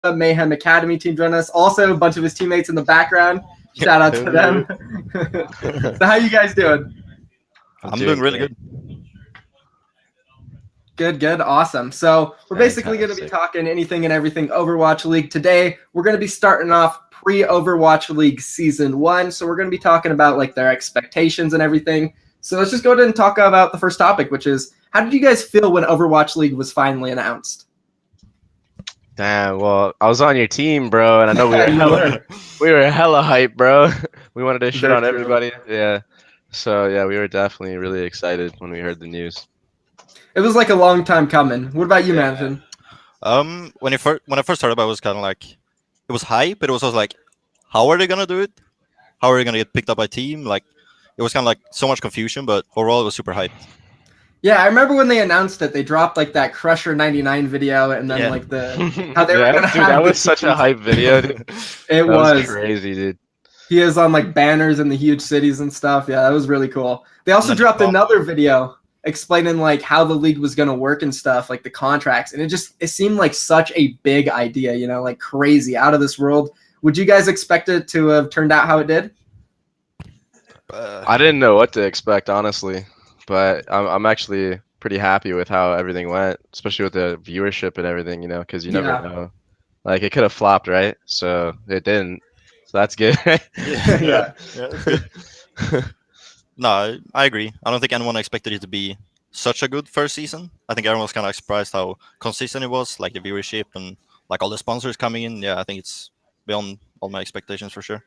Mayhem Academy team join us. Also, a bunch of his teammates in the background. Shout out to them. So how you guys doing? I'm doing really good. Good, awesome. So we're basically going to be talking anything and everything Overwatch League today. We're going to be starting off pre-Overwatch League Season 1. So we're going to be talking about like their expectations and everything. So let's just go ahead and talk about the first topic, which is how did you guys feel when Overwatch League was finally announced? Damn, well, I was on your team, bro, and I know we were hella hype, bro. We wanted to shit on everybody. Yeah. So yeah, we were definitely really excited when we heard the news. It was like a long time coming. What about you, Manneten? When I first heard about it, was kind of like it was hype, but it was also like, how are they gonna do it? How are they gonna get picked up by team? Like, it was kind of like so much confusion, but overall it was super hyped. Yeah, I remember when they announced it, they dropped like that Crusher 99 video, and then like the how they were gonna have that was such a hype video, dude. It was crazy, dude. He is on like banners in the huge cities and stuff. Yeah, that was really cool. They also dropped another video explaining like how the league was gonna work and stuff, like the contracts, and it seemed like such a big idea, you know, like crazy, out of this world. Would you guys expect it to have turned out how it did? I didn't know what to expect, honestly, but I'm actually pretty happy with how everything went, especially with the viewership and everything, you know, because you never know. Like, it could have flopped, right? So it didn't. So that's good. Yeah. No, I agree. I don't think anyone expected it to be such a good first season. I think everyone was kind of surprised how consistent it was, like the viewership and like all the sponsors coming in. Yeah, I think it's beyond all my expectations for sure.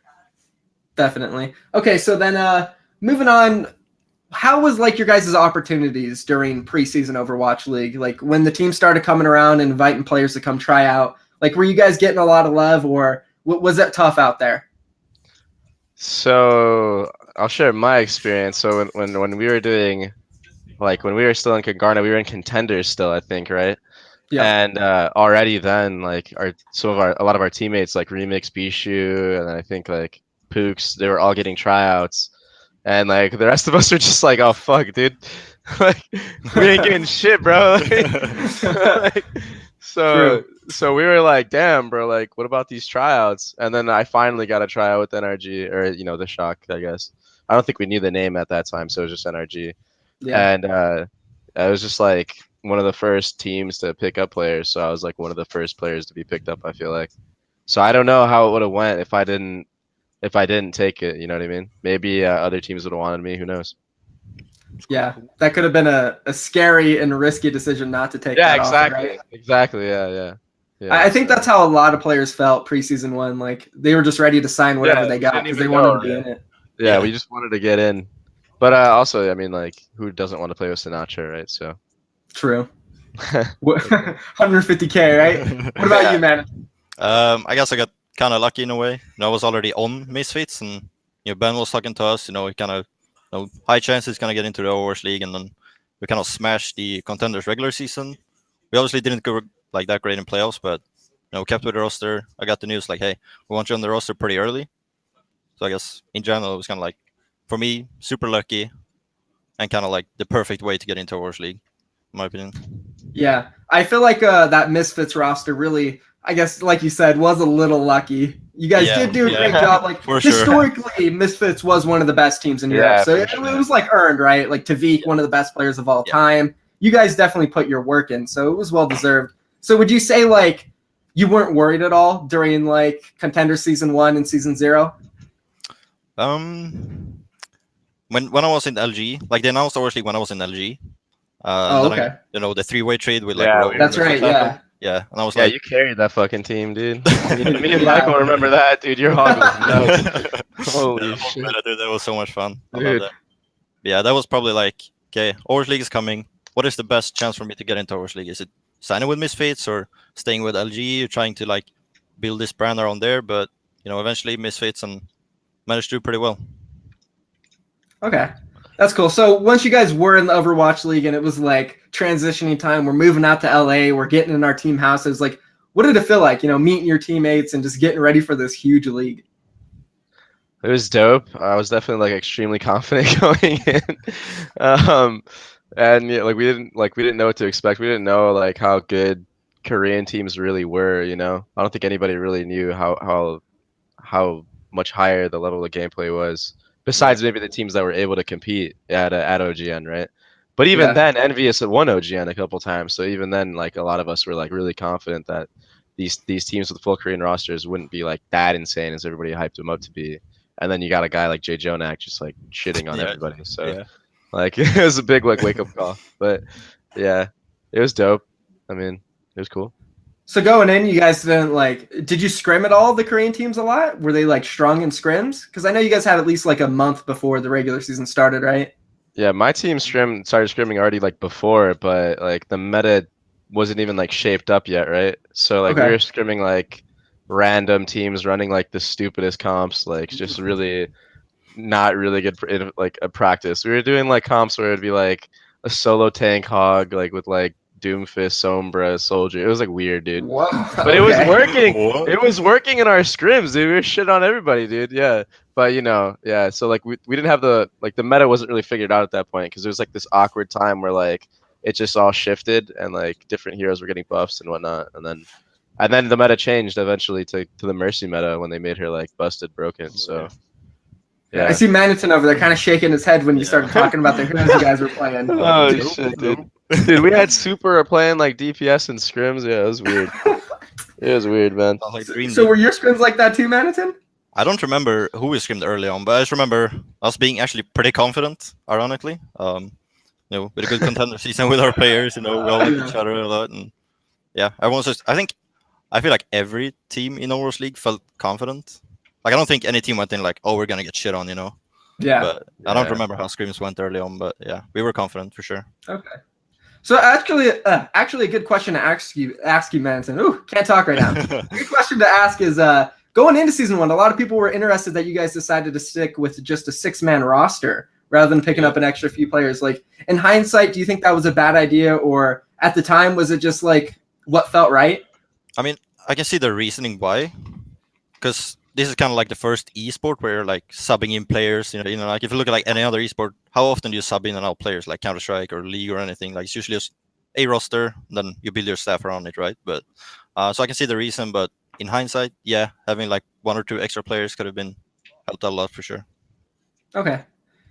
Definitely. Okay, so then moving on, how was like your guys' opportunities during preseason Overwatch League? Like when the team started coming around and inviting players to come try out, like were you guys getting a lot of love, or was it tough out there? So I'll share my experience. So when we were doing, like when we were still in Kagarna, we were in contenders still, I think, right? Yeah. And already then, like a lot of our teammates, like Remix, Bishu, and I think like Pooks, they were all getting tryouts, and like the rest of us are just like, oh fuck, dude, like we ain't getting shit, bro. Like, so we were like, damn, bro, like what about these tryouts? And then I finally got a tryout with NRG, or you know, the Shock, I guess. I don't think we knew the name at that time, so it was just NRG. Yeah. And I was just like one of the first teams to pick up players, so I was like one of the first players to be picked up, I feel like. So I don't know how it would have went if I didn't take it, you know what I mean? Maybe other teams would have wanted me, who knows? Yeah, that could have been a scary and risky decision not to take. Yeah, that exactly. Offer, right? Exactly. Yeah. I think that's how a lot of players felt preseason 1. Like they were just ready to sign whatever they got because they wanted to be in it. Yeah, we just wanted to get in. But also, I mean, like, who doesn't want to play with Sinatra, right? So true. 150K, right? What about you, man? I guess I got kind of lucky in a way. You know, I was already on Misfits, and you know, Ben was talking to us. You know, we kind of, you know, high chances gonna get into the Overwatch League, and then we kind of smashed the Contenders regular season. We obviously didn't go like that great in playoffs, but you know, kept with the roster. I got the news like, hey, we want you on the roster pretty early. So I guess in general, it was kind of like, for me, super lucky, and kind of like the perfect way to get into Overwatch League, in my opinion. Yeah, I feel like that Misfits roster really, I guess, like you said, was a little lucky. You guys did do a great job. Like historically, Misfits was one of the best teams in Europe, so it was like earned, right? Like Tavik, one of the best players of all time. You guys definitely put your work in, so it was well deserved. So would you say like you weren't worried at all during like Contender Season 1 and Season 0? When I was in LG, like they announced Overwatch League when I was in LG. Okay. You know, the 3-way trade with like that's right. Yeah, and I was like, you carried that fucking team, dude. Me and Michael remember that, dude. Your hog was nuts. Holy shit, dude, that was so much fun. I love that. Yeah, that was probably like, okay, Overwatch League is coming. What is the best chance for me to get into Overwatch League? Is it signing with Misfits or staying with LG, trying to like build this brand around there? But you know, eventually Misfits and managed to do pretty well. Okay. That's cool. So once you guys were in the Overwatch League and it was like transitioning time, we're moving out to LA, we're getting in our team houses. Like, what did it feel like, you know, meeting your teammates and just getting ready for this huge league? It was dope. I was definitely like extremely confident going in. And yeah, like we didn't know what to expect. We didn't know like how good Korean teams really were. You know, I don't think anybody really knew how much higher the level of gameplay was. Besides maybe the teams that were able to compete at OGN, right? But even then, Envious had won OGN a couple times. So even then, like a lot of us were like really confident that these teams with full Korean rosters wouldn't be like that insane as everybody hyped them up to be. And then you got a guy like Jay Jonak just like shitting on everybody. So like it was a big like wake up call. But yeah, it was dope. I mean, it was cool. So going in, you guys didn't like. Did you scrim at all the Korean teams a lot? Were they like strong in scrims? Because I know you guys had at least like a month before the regular season started, right? Yeah, my team started scrimming already like before, but like the meta wasn't even like shaped up yet, right? So like we were scrimming like random teams running like the stupidest comps, like just really not really good for like a practice. We were doing like comps where it'd be like a solo tank hog like with like Doomfist, Sombra, Soldier. It was like weird, dude. Whoa, but it was working. It was working in our scrims, dude. We were shit on everybody, dude. Yeah. But you know, yeah. So like we didn't have the meta wasn't really figured out at that point because there was like this awkward time where like it just all shifted and like different heroes were getting buffs and whatnot, and then the meta changed eventually to the Mercy meta when they made her like busted broken. So yeah. I see Manneten over there kind of shaking his head when you started talking about the heroes you guys were playing. Oh shit, dude. Dude, we had Super playing like DPS and scrims. Yeah, it was weird. It was weird, man. So were your scrims like that too, Manneten? I don't remember who we scrimmed early on, but I just remember us being actually pretty confident, ironically. You know, with a good contender season with our players, you know, we all like each other a lot, and yeah, everyone's just. I feel like every team in Overwatch League felt confident. Like I don't think any team went in like, oh, we're gonna get shit on, you know. Yeah. But I don't remember how scrims went early on, but yeah, we were confident for sure. Okay. So actually a good question to ask you, Manneten. Ooh, can't talk right now. Good question to ask is going into season 1. A lot of people were interested that you guys decided to stick with just a 6-man roster rather than picking up an extra few players. Like in hindsight, do you think that was a bad idea, or at the time was it just like what felt right? I mean, I can see the reasoning why, because this is kind of like the first esport where you're like subbing in players. You know, like if you look at like any other esport, how often do you sub in and out players like Counter-Strike or League or anything? Like it's usually just a roster, then you build your staff around it, right? But so I can see the reason, but in hindsight, yeah, having like 1 or 2 extra players could have been helped a lot for sure. Okay.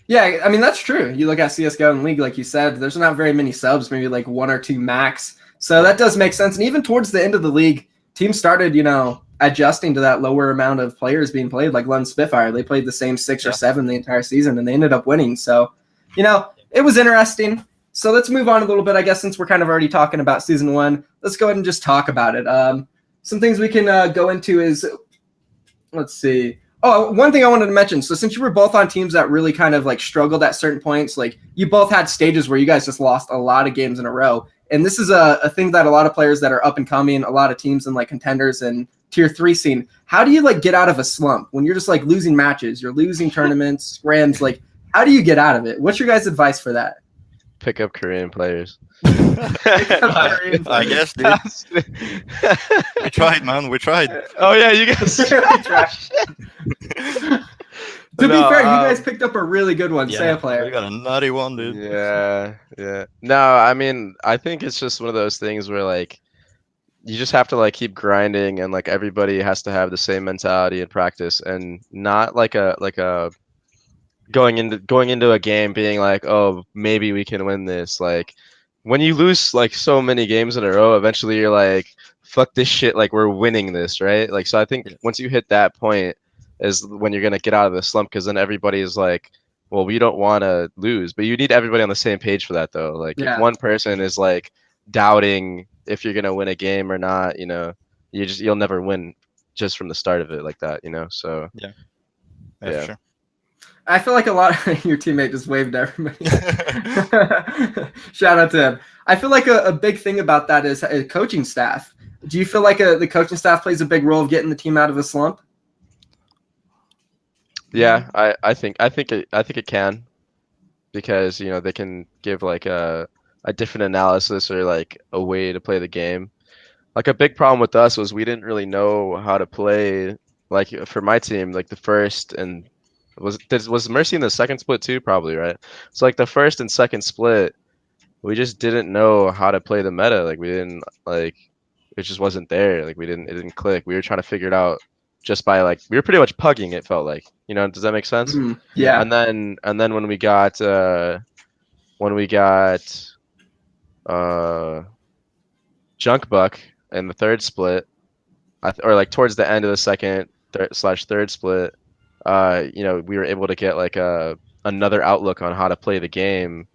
Yeah, I mean that's true. You look at CS:GO and League, like you said, there's not very many subs, maybe like 1 or 2 max. So that does make sense. And even towards the end of the league, teams started, you know, adjusting to that lower amount of players being played. Like London Spitfire, they played the same 6 or 7 the entire season, and they ended up winning. So, you know, it was interesting. So let's move on a little bit, I guess, since we're kind of already talking about season 1. Let's go ahead and just talk about it. Some things we can go into is, let's see. Oh, one thing I wanted to mention. So since you were both on teams that really kind of like struggled at certain points, like you both had stages where you guys just lost a lot of games in a row. And this is a thing that a lot of players that are up and coming, a lot of teams and like contenders and tier 3 scene, how do you like get out of a slump when you're just like losing matches, you're losing tournaments, scrims, like how do you get out of it? What's your guys' advice for that? Pick up Korean players. I guess, dude. We tried, man. We tried. Oh yeah, you guys tried. To be fair, you guys picked up a really good one, Saya player. We got a nutty one, dude. Yeah. No, I mean, I think it's just one of those things where like you just have to like keep grinding, and like everybody has to have the same mentality in practice, and not like a going into a game being like, oh, maybe we can win this. Like when you lose like so many games in a row, eventually you're like, fuck this shit, like we're winning this, right? Like so I think once you hit that point is when you're gonna get out of the slump, because then everybody is like, well, we don't want to lose, but you need everybody on the same page for that though. Like if one person is like doubting if you're gonna win a game or not, you know, you'll never win just from the start of it like that, you know. So yeah. Sure. I feel like a lot of your teammate just waved at everybody. Shout out to him. I feel like a big thing about that is a coaching staff. Do you feel like the coaching staff plays a big role of getting the team out of a slump? Yeah, I think it can, because you know they can give like a different analysis or like a way to play the game. Like a big problem with us was we didn't really know how to play. Like for my team, like the first and was Mercy in the second split too, probably, right? So like the first and second split, we just didn't know how to play the meta. Like we it just wasn't there. Like it didn't click. We were trying to figure it out just by like we were pretty much pugging. It felt like, you know. Does that make sense? Yeah. And then when we got Junk Buck in the third split, or like towards the end of the second third split, you know, we were able to get like another outlook on how to play the game,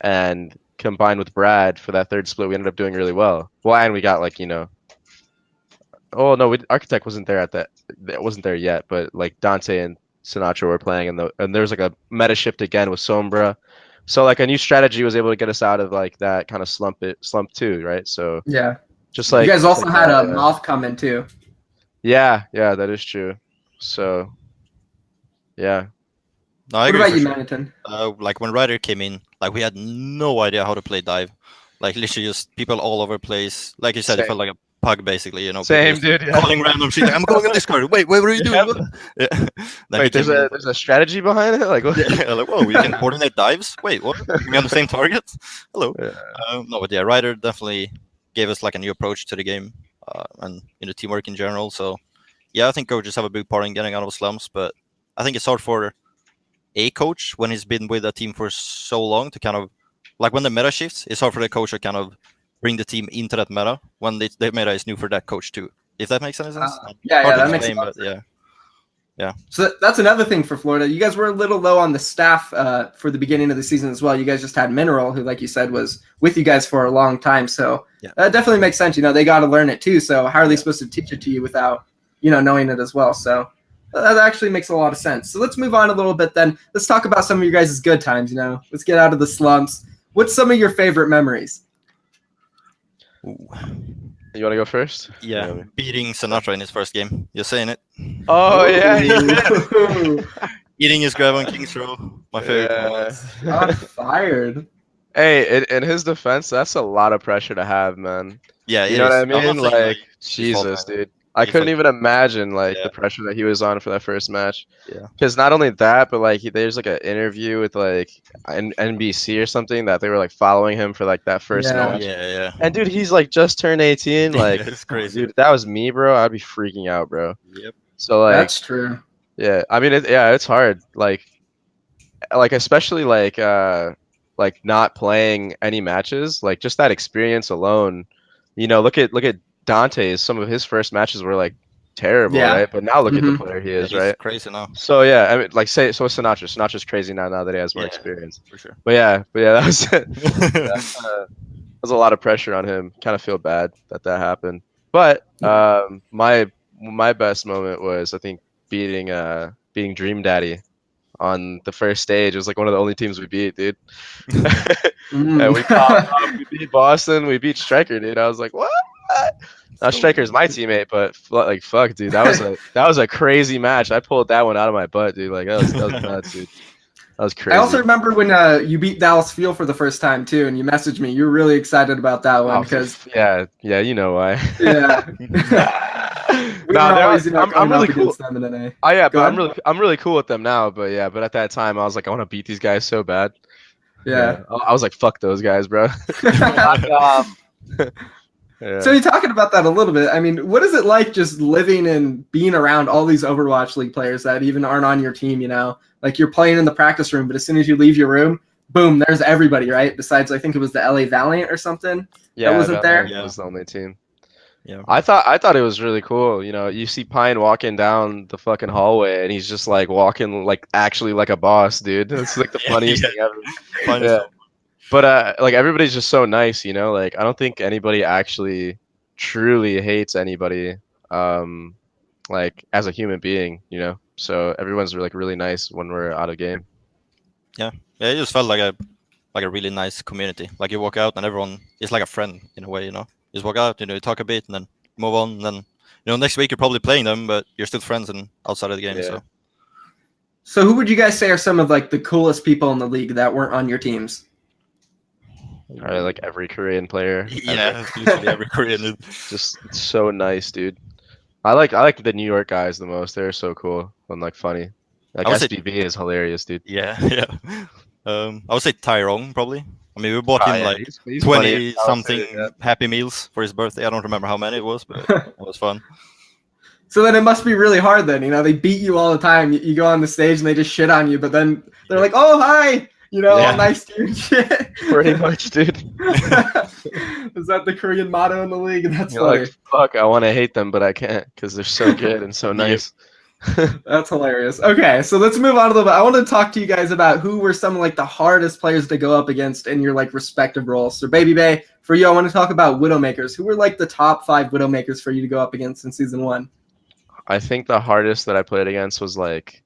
and combined with Brad for that third split, we ended up doing really well. Well, and we got like, you know, oh no, Architect wasn't there at that. It wasn't there yet, but like Dante and Sinatra were playing, and there was like a meta shift again with Sombra. So like a new strategy was able to get us out of like that kind of slump too, right? So yeah, just like you guys also like had a Moth come in too. Yeah, that is true. So yeah. No, I what agree about you, sure. Manneten? Like when Ryder came in, like we had no idea how to play dive. Like literally just people all over the place. Like you said, it felt like a pug basically. You know, same dude. Yeah. Calling random shit. Like, I'm going on this card. Wait, what are you doing? Yeah. Wait, there's a strategy behind it. Like what? Yeah, like whoa, we can coordinate dives. Wait, what? We on the same target? Hello. Yeah. No, but yeah, Ryder definitely gave us like a new approach to the game, and teamwork in general. So yeah, I think coaches have a big part in getting out of slumps, but I think it's hard for a coach when he's been with a team for so long to kind of like when the meta shifts, it's hard for the coach to kind of bring the team into that meta when the meta is new for that coach too. If that makes any sense. Yeah, that makes sense. Yeah. So that's another thing for Florida. You guys were a little low on the staff for the beginning of the season as well. You guys just had Mineral, who, like you said, was with you guys for a long time. So that definitely makes sense. You know, they got to learn it too. So how are they supposed to teach it to you without, you know, knowing it as well? So that actually makes a lot of sense. So let's move on a little bit then. Let's talk about some of your guys' good times, you know. Let's get out of the slumps. What's some of your favorite memories? Ooh. You want to go first? Yeah, beating Sinatra in his first game. You're saying it. Oh, yeah. Eating his grab on King's Row. My favorite moments. I'm fired. Hey, in his defense, that's a lot of pressure to have, man. Yeah, you know what I mean? Like, Jesus, dude. I couldn't even imagine like the pressure that he was on for that first match. Yeah. Because not only that, but like there's like an interview with like NBC or something that they were like following him for like that first match. Yeah. And dude, he's like just turned 18. Like, it's crazy. Dude, if that was me, bro, I'd be freaking out, bro. Yep. So like, that's true. Yeah, I mean, it's hard. Like especially like not playing any matches. Like just that experience alone. You know, look at Dante's. Some of his first matches were like terrible, right? But now look at the player he is, right? Crazy now. So yeah, I mean, like Sinatra. Sinatra's crazy now that he has more experience. For sure. But yeah, that was that was a lot of pressure on him. Kind of feel bad that happened. But my best moment was I think beating Dream Daddy on the first stage. It was like one of the only teams we beat, dude. And we beat Boston. We beat Striker, dude. I was like, what? Now Striker's my teammate, but like fuck, dude. That was a crazy match. I pulled that one out of my butt, dude. Like that was nuts, dude. That was crazy. I also remember when you beat Dallas Fuel for the first time too, and you messaged me. You were really excited about that one because yeah, you know why. Yeah. I'm really cool. Them I'm really cool with them now, but at that time I was like, I want to beat these guys so bad. Yeah. I was like, fuck those guys, bro. Yeah. So you're talking about that a little bit. I mean, what is it like just living and being around all these Overwatch League players that even aren't on your team, you know? Like you're playing in the practice room, but as soon as you leave your room, boom, there's everybody, right? Besides, I think it was the LA Valiant or something that wasn't there. Yeah, it was the only team. Yeah. I thought it was really cool. You know, you see Pine walking down the fucking hallway and he's just like walking like actually like a boss, dude. It's like the funniest thing ever. Yeah. But like everybody's just so nice, you know. Like I don't think anybody actually truly hates anybody, like as a human being, you know. So everyone's like really nice when we're out of game. Yeah, it just felt like a really nice community. Like you walk out and everyone is like a friend in a way, you know. You just walk out, you know, you talk a bit and then move on. And then you know next week you're probably playing them, but you're still friends and outside of the game. Yeah. So who would you guys say are some of like the coolest people in the league that weren't on your teams? Like every Korean player. Yeah, every Korean. Just so nice, dude. I like the New York guys the most. They're so cool and like funny. Like SBB is hilarious, dude. Yeah. I would say Tyrone probably. I I mean, we bought him like he's 20 something Happy Meals for his birthday. I don't remember how many it was, but it was fun. So then it must be really hard then, they beat you all the time. You go on the stage and they just shit on you, but then they're like, oh, hi, all nice to you and shit. Pretty much, dude. Is that the Korean motto in the league? That's funny. Like, fuck, I want to hate them, but I can't because they're so good and so nice. That's hilarious. Okay, so let's move on a little bit. I want to talk to you guys about who were some of like the hardest players to go up against in your like respective roles. So Babybay, for you, I want to talk about Widowmakers. Who were like the top 5 Widowmakers for you to go up against in season 1? I think the hardest that I played against was like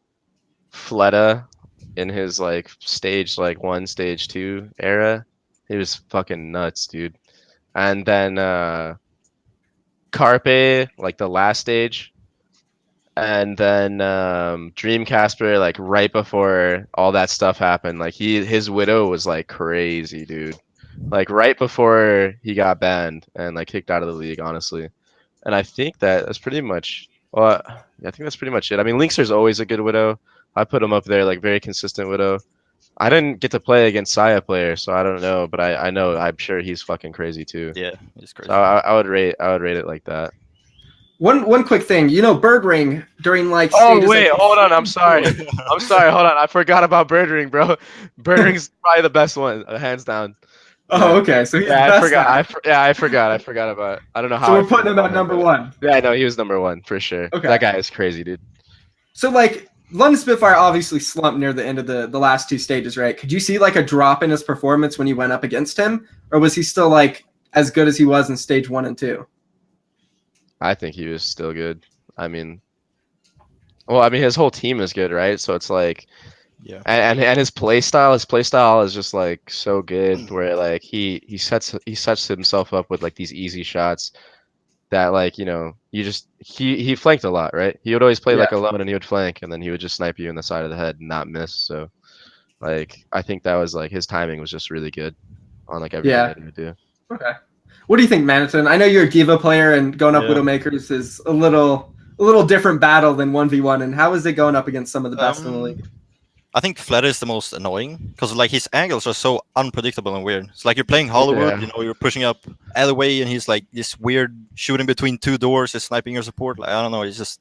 Fleta in his like stage 1, stage 2 era. He was fucking nuts, dude. And then Carpe, like the last stage. And then Dream Casper, like right before all that stuff happened, like his Widow was like crazy, dude. Like right before he got banned and like kicked out of the league, honestly. And I think that's pretty much. Well, I think that's pretty much it. I mean, Linkster's always a good Widow. I put him up there, like very consistent Widow. I didn't get to play against Saya player, so I don't know, but I know I'm sure he's fucking crazy too. Yeah, he's crazy. So I would rate it like that. One quick thing, Bird Ring during like stages. Oh wait, hold on. I'm sorry. Hold on. I forgot about Bird Ring, bro. Bird Ring's probably the best one, hands down. Oh, okay. So he's I forgot about it. I don't know how. So we're putting him at number 1. Yeah, no, he was number 1 for sure. Okay. That guy is crazy, dude. So like London Spitfire obviously slumped near the end of the last 2 stages, right? Could you see like a drop in his performance when you went up against him, or was he still like as good as he was in stage 1 and 2? I think he was still good. I mean, his whole team is good, right? So it's like, yeah. And his play style is just like so good, where like he sets himself up with like these easy shots that like he flanked a lot, right? He would always play like alone and he would flank, and then he would just snipe you in the side of the head and not miss. So like I think that was like his timing was just really good on like everything that he would do. Okay. What do you think, Manneten? I know you're a Diva player, and going up Widowmakers is a little different battle than 1v1. And how is it going up against some of the best in the league? I think Fleta is the most annoying because like his angles are so unpredictable and weird. It's like you're playing Hollywood, you're pushing up alleyway, and he's like this weird shooting between 2 doors, he's sniping your support. Like I don't know, he's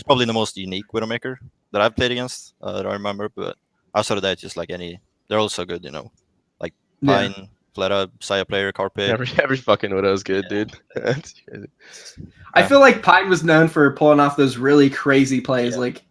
probably the most unique Widowmaker that I've played against that I remember. But outside of that, just like they're all so good, like Pine. Fleta, Saya player, Carpe. Every fucking Widow is good, dude. I feel like Pine was known for pulling off those really crazy plays, like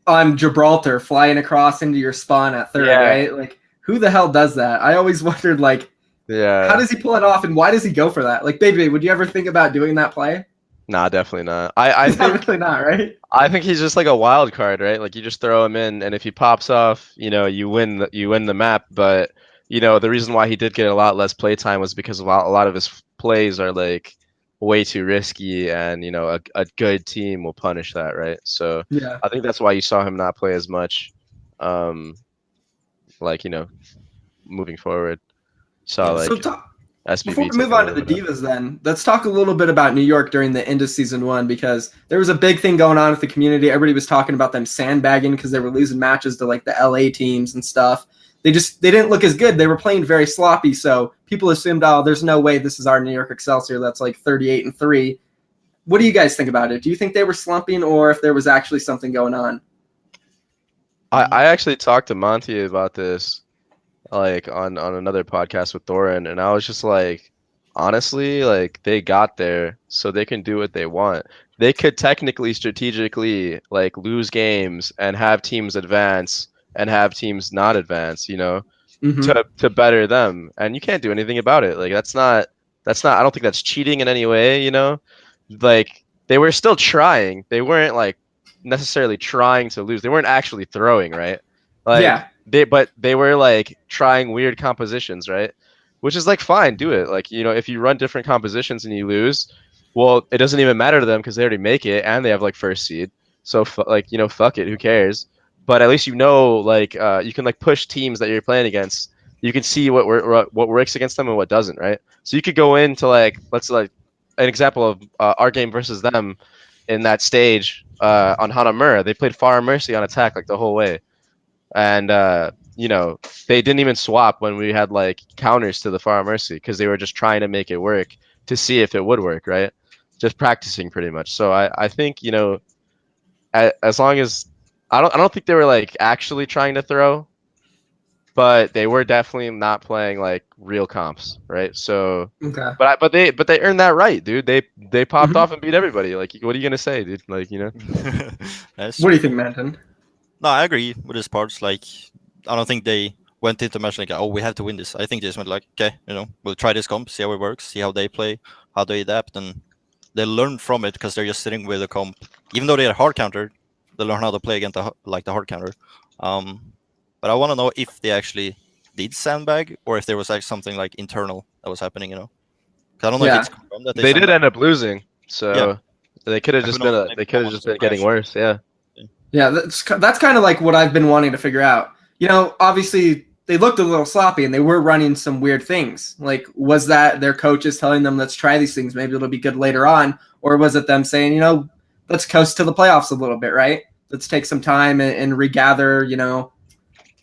on Gibraltar, flying across into your spawn at 3rd, right? Like, who the hell does that? I always wondered, like, how does he pull it off, and why does he go for that? Like, Baby, would you ever think about doing that play? Nah, definitely not. I think definitely not, right? I think he's just like a wild card, right? Like you just throw him in, and if he pops off, you win the map, but. The reason why he did get a lot less playtime was because a lot of his plays are like way too risky, and a good team will punish that, right? So I think that's why you saw him not play as much, moving forward. So before we move on to the Divas, then let's talk a little bit about New York during the end of season 1, because there was a big thing going on with the community. Everybody was talking about them sandbagging because they were losing matches to like the LA teams and stuff. They didn't look as good. They were playing very sloppy, so people assumed, oh, there's no way this is our New York Excelsior that's like 38-3. What do you guys think about it? Do you think they were slumping, or if there was actually something going on? I actually talked to Monty about this, like on another podcast with Thorin, and I was just like, honestly, like they got there, so they can do what they want. They could technically, strategically, like lose games and have teams advance. And have teams not advance, to better them, and you can't do anything about it. Like that's not. I don't think that's cheating in any way, Like they were still trying. They weren't like necessarily trying to lose. They weren't actually throwing, right? Like they were like trying weird compositions, right? Which is like fine, do it. Like if you run different compositions and you lose, well, it doesn't even matter to them because they already make it and they have like 1st seed. So fuck it, who cares? But at least like you can like push teams that you're playing against. You can see what works against them and what doesn't, right? So you could go into like let's like an example of our game versus them in that stage on Hanamura. They played Far Mercy on attack like the whole way, and you know, they didn't even swap when we had like counters to the Far Mercy because they were just trying to make it work to see if it would work, right? Just practicing pretty much. So I think, you know, as long as I don't think they were like actually trying to throw, but they were definitely not playing like real comps, right? So, Okay. but they earned that right, dude. They popped off and beat everybody. Like, what are you gonna say, dude? Like, you know. What do you think, Manneten? No, I agree with this parts. Like, I don't think they went into the match like, oh, we have to win this. I think they just went like, okay, you know, we'll try this comp, see how it works, see how they play, how they adapt, and they learn from it because they're just sitting with a comp. Even though they're hard counter, they learn how to play against the hard counter. But I want to know if they actually did sandbag or if there was like something like internal that was happening. You know, because I don't know if it's confirmed that they did end up losing, so yeah. they could have just been getting worse. Yeah. Yeah, that's kind of like what I've been wanting to figure out. You know, obviously they looked a little sloppy and they were running some weird things. Like, was that their coaches telling them, let's try these things, maybe it'll be good later on? Or was it them saying, you know, let's coast to the playoffs a little bit, right? Let's take some time and regather, you know.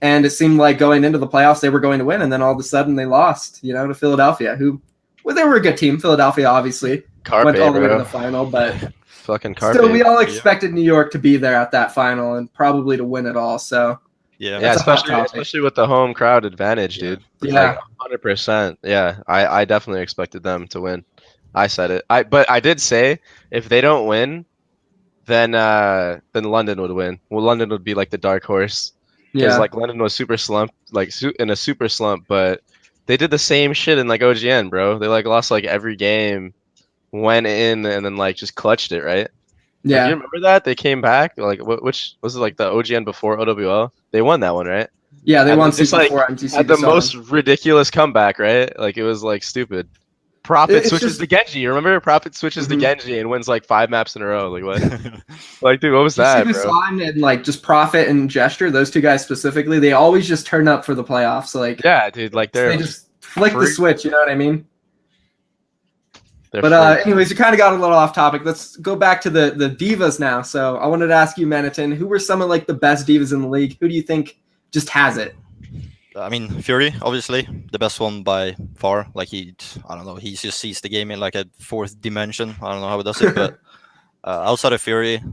And it seemed like going into the playoffs, they were going to win. And then all of a sudden they lost, you know, to Philadelphia, who, well, they were a good team. Philadelphia, obviously, went all the way to the final, but fucking Carpe. Still, we all expected New York to be there at that final and probably to win it all. So yeah, especially with the home crowd advantage, dude. Yeah, like 100%. Yeah, I definitely expected them to win. I said it. But I did say if they don't win, then London would win. Well, London would be like the dark horse because like London was super slump, like in a super slump, but they did the same shit in like OGN, bro. They like lost like every game, went in and then like just clutched it, right? Yeah. Like, you remember that? They came back. Like, which was it? Like the OGN before OWL? They won that one, right? Yeah, they won just like had the most ridiculous comeback, right? Like it was like stupid. Prophet switches to Genji. You remember? Prophet switches to Genji and wins like 5 maps in a row. Like what? Like, dude, what was that, bro? And like just Prophet and Gesture, those two guys specifically, they always just turn up for the playoffs. Like, yeah, dude, like they just flick the switch. You know what I mean? They're but anyways, we kind of got a little off topic. Let's go back to the divas now. So I wanted to ask you, Manneten, who were some of like the best divas in the league? Who do you think just has it? I mean, Fury, obviously, the best one by far. Like I don't know, he just sees the game in like a fourth dimension. I don't know how he does it, but outside of Fury,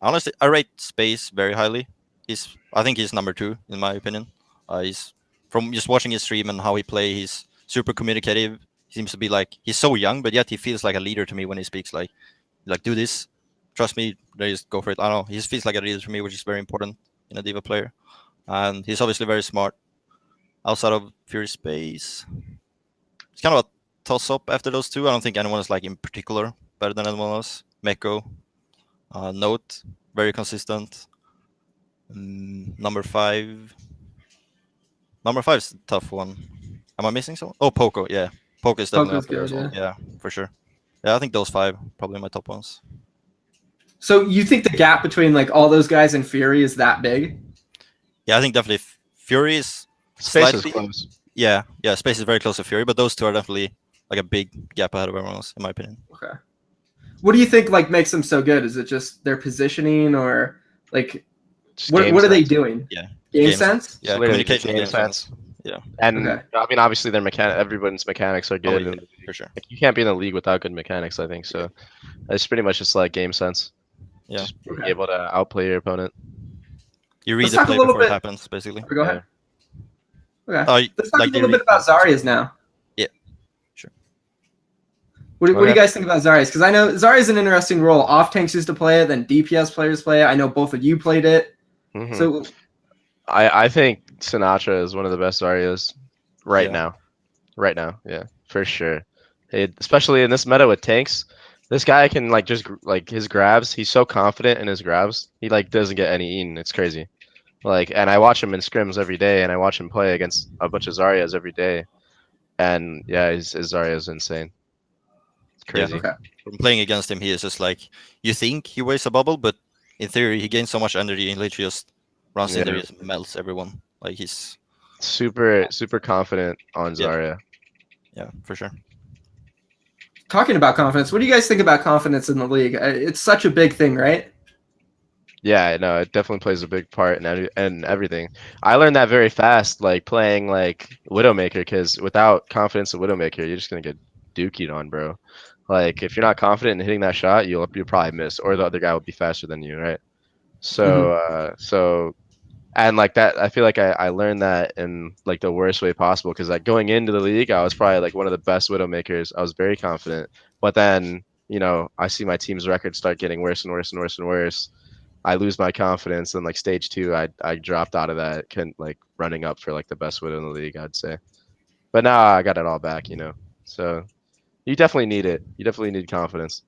honestly, I rate Space very highly. I think he's number 2 in my opinion. He's from just watching his stream and how he play. He's super communicative. He seems to be like he's so young, but yet he feels like a leader to me when he speaks. Like do this, trust me, just go for it. I don't know. He feels like a leader to me, which is very important in a diva player. And he's obviously very smart. Outside of Fury Space, it's kind of a toss-up after those two. I don't think anyone is like in particular better than anyone else. mykL, Note, very consistent. Number 5. Number 5 is a tough one. Am I missing someone? Oh, Poco, yeah. Poco is definitely up there as well. Yeah, for sure. Yeah, I think those 5 probably my top ones. So you think the gap between like all those guys and Fury is that big? Yeah, I think definitely Fury is slightly close. Yeah, Space is very close to Fury, but those two are definitely like a big gap ahead of everyone else, in my opinion. Okay. What do you think like makes them so good? Is it just their positioning or like what are they doing? Yeah. Game sense? Yeah, communication, game sense. Yeah. And I mean, obviously their everyone's mechanics are good. And for sure. Like, you can't be in the league without good mechanics, I think. So it's pretty much just like game sense. Yeah. Just being able to outplay your opponent. You read the play before it happens, basically. Go ahead. Okay. Let's talk a little bit about Zarya's now. Yeah. Sure. What do you guys think about Zarya's? Because I know Zarya's an interesting role. Off tanks used to play it, then DPS players play it. I know both of you played it. Mm-hmm. So I think Sinatra is one of the best Zaryas right now. Right now, yeah, for sure. Especially in this meta with tanks, this guy can like just like his grabs. He's so confident in his grabs. He like doesn't get any eaten. It's crazy. Like, and I watch him in scrims every day, and I watch him play against a bunch of Zaryas every day. And yeah, his Zarya is insane. It's crazy. Yeah. Okay. From playing against him, he is just like you think he weighs a bubble, but in theory, he gains so much energy and literally just runs in there, and just melts everyone. Like he's super confident on Zarya. Yeah, for sure. Talking about confidence, what do you guys think about confidence in the league? It's such a big thing, right? Yeah, no, it definitely plays a big part in everything. I learned that very fast, like playing like Widowmaker, because without confidence in Widowmaker, you're just gonna get dookied on, bro. Like if you're not confident in hitting that shot, you'll probably miss, or the other guy will be faster than you, right? So, and like that, I feel like I learned that in like the worst way possible, because like going into the league, I was probably like one of the best Widowmakers. I was very confident, but then I see my team's record start getting worse and worse and worse and worse. I lose my confidence, and like stage 2, I dropped out of that, like running up for like the best Widow in the league, I'd say. But now I got it all back. So you definitely need it. You definitely need confidence.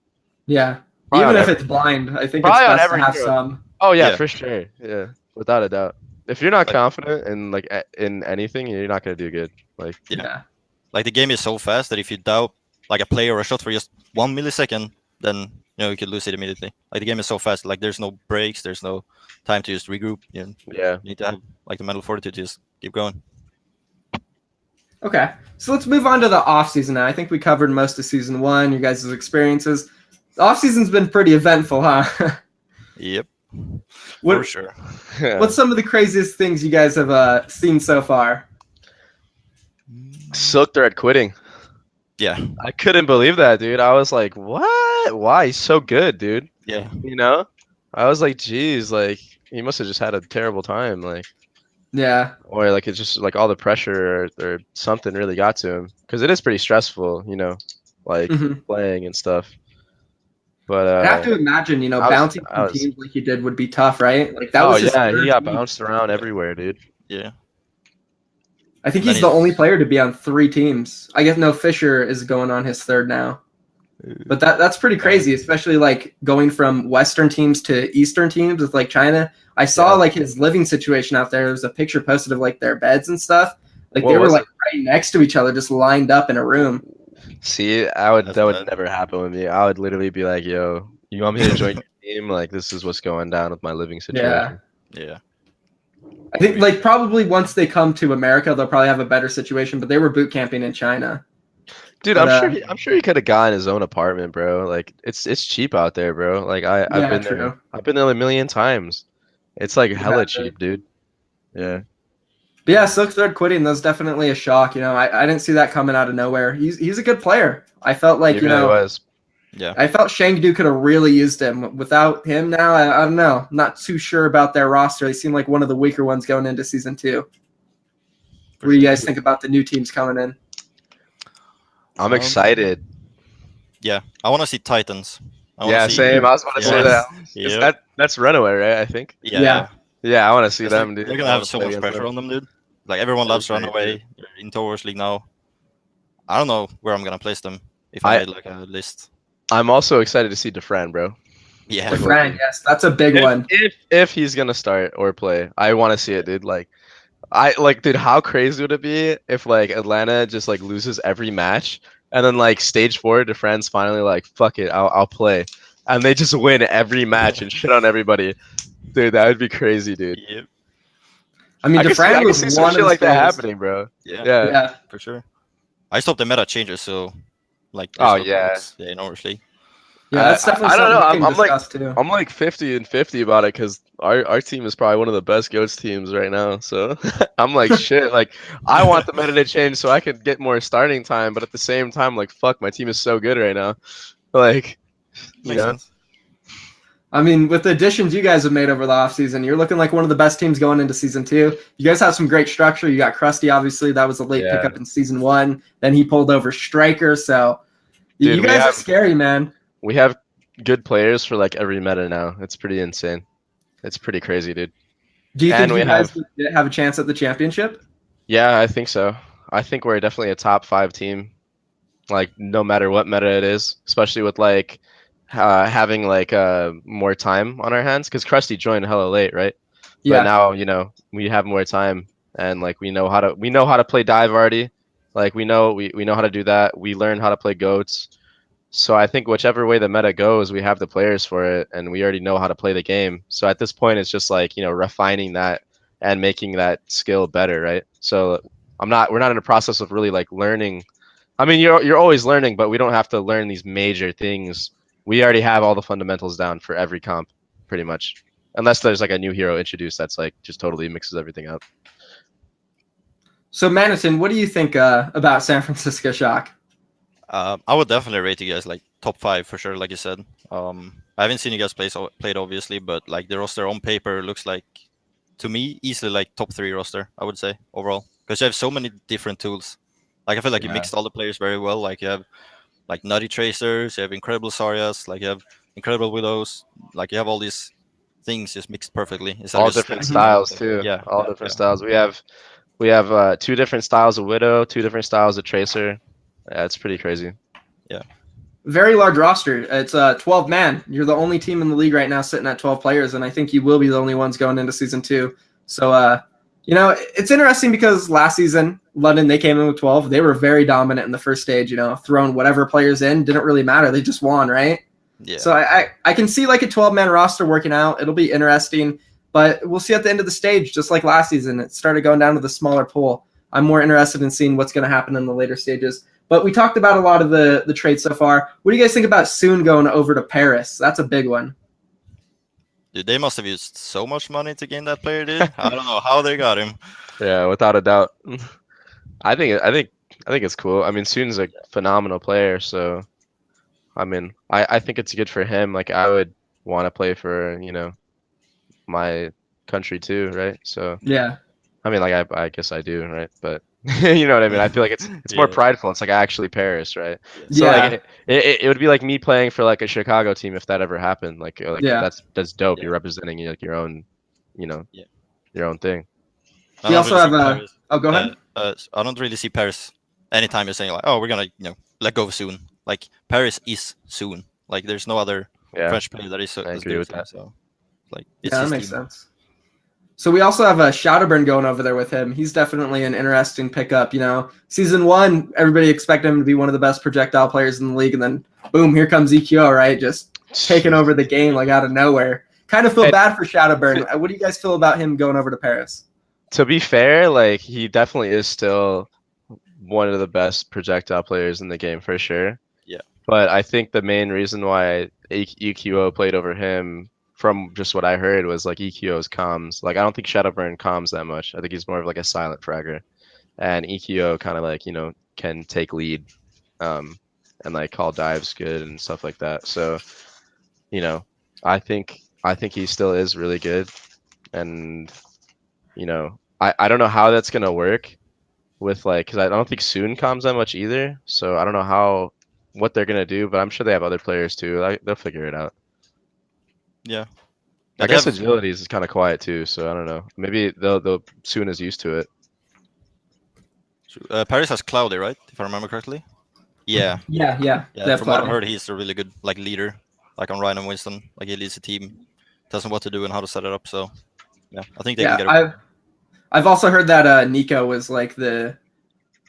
Yeah. Probably Even if it's blind, I think it's probably on best to every have hero. some. Oh yeah, Yeah. for sure. Yeah, without a doubt. If you're not Like- confident in like in anything, you're not gonna do good. Like Yeah. Like the game is so fast that if you doubt like a play or a shot for just 1 millisecond, then you could lose it immediately. Like the game is so fast. Like there's no breaks. There's no time to just regroup. You need to have like the mental fortitude to just keep going. Okay, so let's move on to the off season now. I think we covered most of season 1, your guys' experiences. The off season's been pretty eventful, huh? Yep. For sure. What's some of the craziest things you guys have seen so far? Silk Thread quitting. Yeah. I couldn't believe that, dude. I was like, what? Why? He's so good, dude. Yeah. I was like, geez, like he must have just had a terrible time, like. Yeah. Or like it's just like all the pressure or something really got to him, because it is pretty stressful, like playing and stuff. But I have to imagine, bouncing from teams like you did would be tough, right? Like that was his he got team. bounced around everywhere, dude. Yeah. I think he's the only player to be on 3 teams. I guess no, Fisher is going on his 3rd now. But that's pretty crazy, especially like going from Western teams to Eastern teams with like China. I saw like his living situation out there. There was a picture posted of like their beds and stuff. Like they were like right next to each other, just lined up in a room. See, that would never happen with me. I would literally be like, "Yo, you want me to join your team? Like this is what's going down with my living situation." Yeah. I think like probably once they come to America, they'll probably have a better situation. But they were boot camping in China. Dude, I'm sure he could have gotten his own apartment, bro. Like it's cheap out there, bro. Like I've been there. I've been there a million times. It's like hella cheap, dude. Yeah. But yeah, Silk Thread quitting, that's definitely a shock. I didn't see that coming out of nowhere. He's a good player. I felt like, he really was. Yeah. I felt Shangdu could have really used him. Without him now, I don't know. I'm not too sure about their roster. They seem like one of the weaker ones going into season 2. What do you guys think about the new teams coming in? I'm excited. Yeah, I want to see Titans. Same. I was about to say that. Yep. That's Runaway, right? I think. Yeah. I want to see them, dude. They're gonna have so much pressure on them, dude. Like everyone loves Runaway. They're in Overwatch League now. I don't know where I'm gonna place them if I made like a list. I'm also excited to see Defran, bro. Yeah, Defran, yes, that's a big one. If he's gonna start or play, I want to see it, dude. Dude, how crazy would it be if like Atlanta just like loses every match, and then like stage 4, Defran's finally like, fuck it, I'll play, and they just win every match and shit on everybody, dude. That would be crazy, dude. Yep. I mean, Defran was see some shit like that happening, bro. Yeah, for sure. I stopped the meta changes, so like. Oh yeah. Yeah, in Overwatch League. Yeah, that's definitely something we can discuss too. I'm like 50-50 about it, because our team is probably one of the best GOATS teams right now. So I'm like, shit, like I want the meta to change so I can get more starting time, but at the same time, like, fuck, my team is so good right now. Like, Makes sense. I mean, with the additions you guys have made over the offseason, you're looking like one of the best teams going into season 2. You guys have some great structure. You got Krusty, obviously. That was a late pickup in season 1. Then he pulled over Striker. So dude, you guys are scary, man. We have good players for like every meta now. It's pretty insane. It's pretty crazy, dude. Do you think you guys have a chance at the championship? Yeah, I think so. I think we're definitely a top 5 team, like no matter what meta it is, especially with like having like more time on our hands, because Krusty joined hella late, right? Yeah. But now we have more time, and like we know how to play dive already. Like we know how to do that. We learn how to play goats. So I think whichever way the meta goes, we have the players for it, and we already know how to play the game. So at this point, it's just like refining that and making that skill better, right? So we're not in a process of really like learning. I mean, you're always learning, but we don't have to learn these major things. We already have all the fundamentals down for every comp, pretty much. unless there's like a new hero introduced that's like just totally mixes everything up. So Manneten, what do you think about San Francisco Shock? I would definitely rate you guys like top 5 for sure, like you said. I haven't seen you guys played obviously, but like the roster on paper looks like, to me, easily like top 3 roster, I would say overall, because you have so many different tools. Like I feel like you mixed all the players very well. Like you have like nutty tracers, you have incredible Saryas, like you have incredible widows, like you have all these things just mixed perfectly. All different styles too. Yeah, all different styles. We have 2 different styles of widow, 2 different styles of tracer. Yeah, it's pretty crazy. Yeah. Very large roster. It's 12 man. You're the only team in the league right now sitting at 12 players, and I think you will be the only ones going into season 2. So, it's interesting because last season, London, they came in with 12. They were very dominant in the first stage, throwing whatever players in. Didn't really matter. They just won, right? Yeah. So I can see like a 12-man roster working out. It'll be interesting, but we'll see at the end of the stage, just like last season. It started going down to the smaller pool. I'm more interested in seeing what's going to happen in the later stages. But we talked about a lot of the trades so far. What do you guys think about Soon going over to Paris? That's a big one. Dude, they must have used so much money to gain that player, dude. I don't know how they got him. Yeah, without a doubt. I think it's cool. I mean, Soon's a phenomenal player, so I mean, I think it's good for him. Like I would want to play for, my country too, right? So yeah. I mean, like I guess I do, right? But you know what I mean? I feel like it's more prideful. It's like actually Paris, right? So like it would be like me playing for like a Chicago team if that ever happened. Like that's dope. You're representing like your own, your own thing. We also have go ahead. I don't really see Paris anytime you're saying like, oh, we're gonna let go soon. Like Paris is soon. Like there's no other French player that is so. I agree with that. So like that makes sense. So we also have a Shadowburn going over there with him. He's definitely an interesting pickup. Season 1, everybody expected him to be one of the best projectile players in the league, and then boom, here comes EQO, right? Just taking over the game like out of nowhere. Kind of feel bad for Shadowburn. What do you guys feel about him going over to Paris? To be fair, like he definitely is still one of the best projectile players in the game for sure. Yeah. But I think the main reason why EQO played over him, from just what I heard, was like EQO's comms. Like I don't think Shadowburn comms that much. I think he's more of like a silent fragger, and EQO kind of like can take lead, and like call dives good and stuff like that. So, I think he still is really good, and I don't know how that's gonna work with like, because I don't think Soon comms that much either. So I don't know what they're gonna do, but I'm sure they have other players too. They'll figure it out. Yeah. I guess agility is kind of quiet too, so I don't know. Maybe they'll Soon is used to it. Paris has Cloudy, right? If I remember correctly. Yeah. Yeah. From what I've heard, he's a really good like leader, like on Ryan and Winston. Like he leads the team, tells them what to do and how to set it up. So yeah, I think they can get it. I've also heard that Nico was like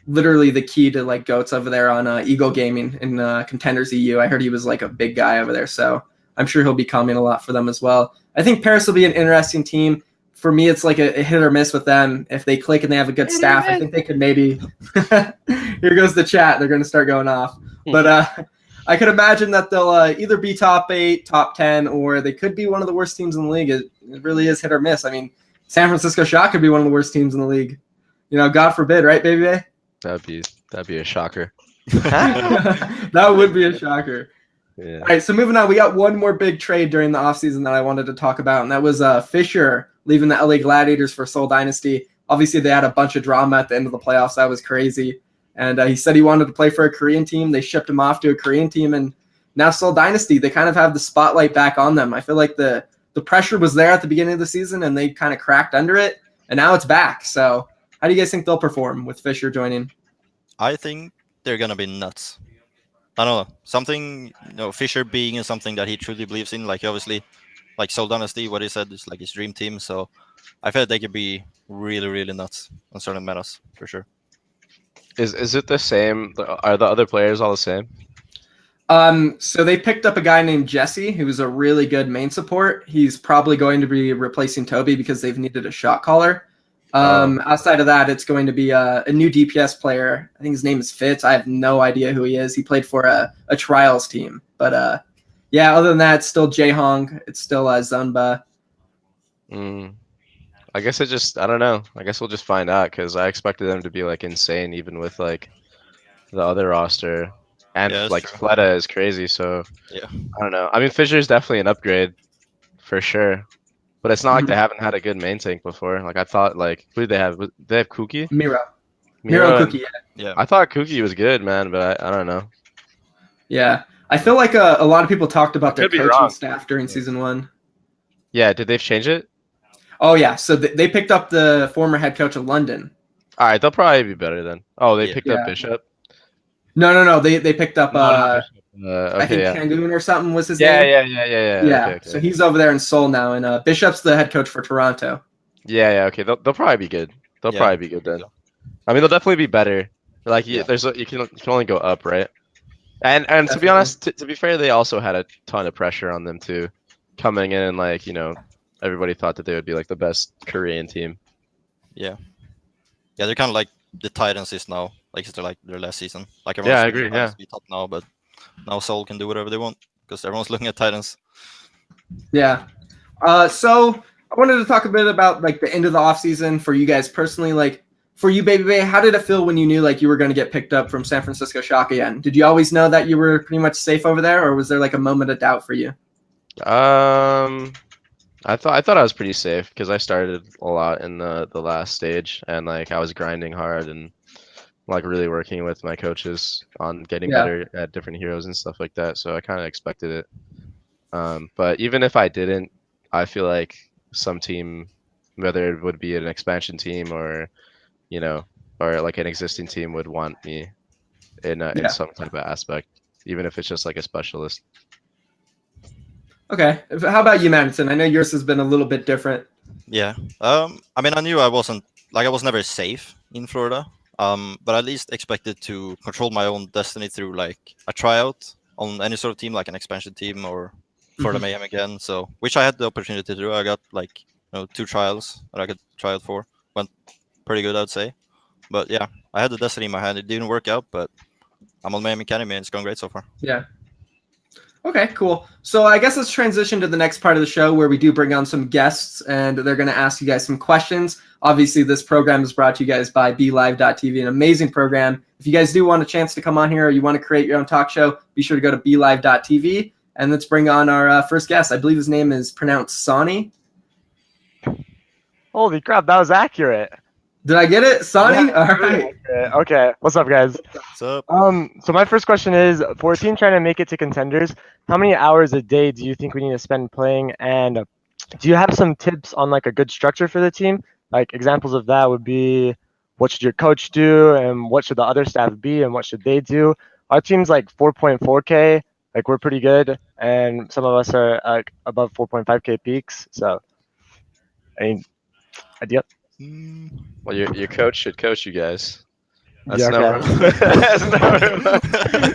literally the key to like GOATs over there on Eagle Gaming in Contenders EU. I heard he was like a big guy over there, so I'm sure he'll be coming a lot for them as well. I think Paris will be an interesting team. For me, it's like a hit or miss with them. If they click and they have a good staff, I think they could maybe. Here goes the chat. They're going to start going off. But I could imagine that they'll either be top 8, top 10, or they could be one of the worst teams in the league. It really is hit or miss. I mean, San Francisco Shock could be one of the worst teams in the league. God forbid, right, Babybay? That'd be a shocker. That would be a shocker. Yeah. All right, so moving on, we got one more big trade during the offseason that I wanted to talk about, and that was Fisher leaving the LA Gladiators for Seoul Dynasty. Obviously, they had a bunch of drama at the end of the playoffs. That was crazy. And he said he wanted to play for a Korean team. They shipped him off to a Korean team, and now Seoul Dynasty, they kind of have the spotlight back on them. I feel like the pressure was there at the beginning of the season, and they kind of cracked under it, and now it's back. So how do you guys think they'll perform with Fisher joining? I think they're going to be nuts. I don't know. Something, Fisher being in something that he truly believes in, like obviously, like Seoul Dynasty, what he said is like his dream team. So I feel like they could be really, really nuts on certain metas for sure. Is it the same? Are the other players all the same? So they picked up a guy named Jesse, who's a really good main support. He's probably going to be replacing Toby because they've needed a shot caller. Outside of that, it's going to be a new DPS player. I think his name is Fitz. I have no idea who he is. He played for a trials team. But other than that, it's still Jae Hong. It's still Zunba. I guess I don't know. I guess we'll just find out because I expected them to be like insane even with like the other roster. And like true. Fleta is crazy, so Yeah. I don't know. I mean, Fissure is definitely an upgrade for sure, but it's not like Mhm. they haven't had a good main tank before. Like I thought, like who did they have? They have Kuki, Miro and Miro, and Cookie. Yeah. I thought Kuki was good, man, but I don't know. Yeah, I feel like a lot of people talked I about their could be coaching wrong. staff during season 1. Yeah, did they change it? Oh yeah, so they picked up the former head coach of London. All right, they'll probably be better then. Oh, they Yeah. picked up Yeah. Bishop. No. They picked up No, not Bishop. I Okay, think yeah. Kangoon or something was his Yeah, name. yeah. Okay, Yeah. okay. So he's over there in Seoul now, and Bishop's the head coach for Toronto. Yeah. Okay, they'll probably be good. They'll Yeah. probably be good then. I mean, they'll definitely be better. Like, Yeah. you can only go up, right? And to be Definitely. honest, to be fair, they also had a ton of pressure on them too, coming in and like everybody thought that they would be like the best Korean team. Yeah. Yeah, they're kind of like the Titans is now. Like it's like their last season. Like Yeah, everyone's I looking agree. at Yeah. Titans to be top now, but now Seoul can do whatever they want because everyone's looking at Titans. Yeah. So I wanted to talk a bit about like the end of the offseason for you guys personally. Like for you, Babybay, how did it feel when you knew like you were going to get picked up from San Francisco Shock again? Did you always know that you were pretty much safe over there, or was there like a moment of doubt for you? I thought I was pretty safe because I started a lot in the last stage and like I was grinding hard and like really working with my coaches on getting Yeah. better at different heroes and stuff like that. So I kind of expected it. But even if I didn't, I feel like some team, whether it would be an expansion team or you know, or like an existing team, would want me in Yeah. some type of aspect, even if it's just like a specialist. Okay. How about you, Madison? I know yours has been a little bit different. Yeah. I mean, I knew I wasn't like I was never safe in Florida. But at least expected to control my own destiny through like a tryout on any sort of team, like an expansion team or Florida Mhm. Mayhem again. So, which I had the opportunity to do. I got like 2 trials that I could try out for. Went pretty good, I'd say. But yeah, I had the destiny in my hand. It didn't work out, but I'm on Miami Academy and it's gone great so far. Yeah. Okay, cool. So I guess let's transition to the next part of the show where we do bring on some guests and they're going to ask you guys some questions. Obviously, this program is brought to you guys by BeLive.tv, an amazing program. If you guys do want a chance to come on here or you want to create your own talk show, be sure to go to BeLive.tv. And let's bring on our first guest. I believe his name is pronounced Sonny. Holy crap, that was accurate. Did I get it, Sonny? Yeah, All right. Okay. What's up, guys? What's up? So my first question is, for a team trying to make it to contenders, how many hours a day do you think we need to spend playing? And do you have some tips on like a good structure for the team? Like examples of that would be, what should your coach do, and what should the other staff be, and what should they do? Our team's like 4.4K, like we're pretty good, and some of us are like above 4.5K peaks. So, I mean, idea. Well, your coach should coach you guys. That's Yeah, okay. never. That's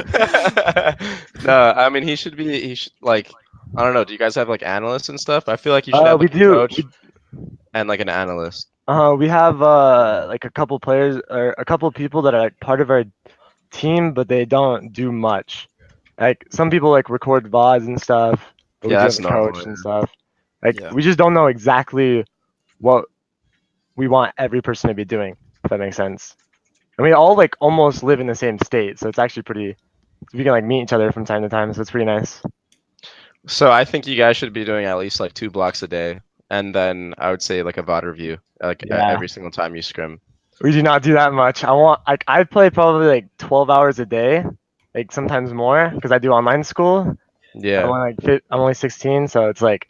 never. No, I mean he should like I don't know. Do you guys have like analysts and stuff? I feel like you should have We like a do. coach and like an analyst. We have like a couple players or a couple people that are like part of our team, but they don't do much. Like some people like record VODs and stuff, but we Yeah, do that's have a normal. coach and stuff. Like Yeah. we just don't know exactly what we want every person to be doing, if that makes sense. And we all like almost live in the same state, so it's actually pretty. We can like meet each other from time to time, so it's pretty nice. So I think you guys should be doing at least like 2 blocks a day, and then I would say like a VOD review, like Yeah. every single time you scrim. We do not do that much. I play probably like 12 hours a day, like sometimes more, because I do online school. Yeah. I'm only 16, so it's like,